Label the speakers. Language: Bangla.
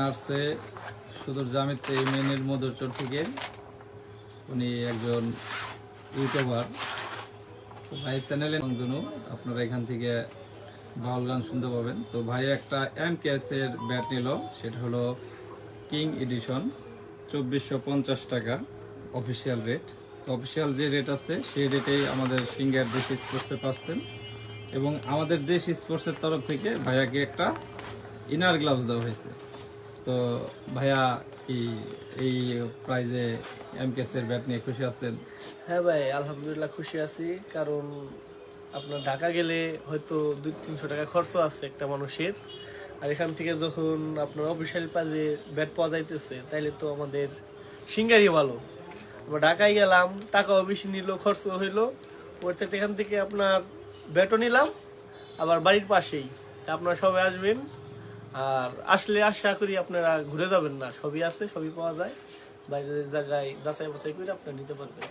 Speaker 1: আসছে সুদূর জামিতে ইউনিয়নের মধুরচর থেকে। উনি একজন ইউটিউবার। তো ভাই চ্যানেলে আপনারা এখান থেকে বাউল গান শুনতে পাবেন। তো ভাই একটা MKS এর ব্যাট নিল, সেটা হলো কিং এডিশন, 2450 টাকা অফিসিয়াল রেট। তো অফিসিয়াল যে রেট আছে সেই রেটেই আমাদের সিঙ্গার দেশ স্পোর্টসে পাচ্ছেন, এবং আমাদের দেশ স্পোর্টসের তরফ থেকে ভাইয়াকে একটা ইনার গ্লাভস দেওয়া হয়েছে। তো ভাইয়া কি এই প্রাইজে MKS এর ব্যাট নিয়ে খুশি আছেন?
Speaker 2: হ্যাঁ ভাই, আলহামদুলিল্লাহ খুশি আছি। কারণ আপনার ঢাকা গেলে হয়তো 200-300 টাকা খরচ আছে একটা মানুষের, আর এখান থেকে যখন আপনার অফিসিয়াল প্রাইজে ব্যাট পাওয়া যাইতেছে তাইলে তো আমাদের সিঙ্গারই ভালো। আমরা ঢাকায় গেলাম, টাকাও বেশি নিল, খরচ হইলো, ওর থেকে এখান থেকে আপনার ব্যাটও নিলাম, আবার বাড়ির পাশেই। তা আপনারা সবাই আসবেন, আর আসলে আশা করি আপনারা ঘুরে যাবেন না। সবই আছে, সবই পাওয়া যায়, বাইরের জায়গায় যাচাই বাছাই করে আপনারা নিতে পারবেন।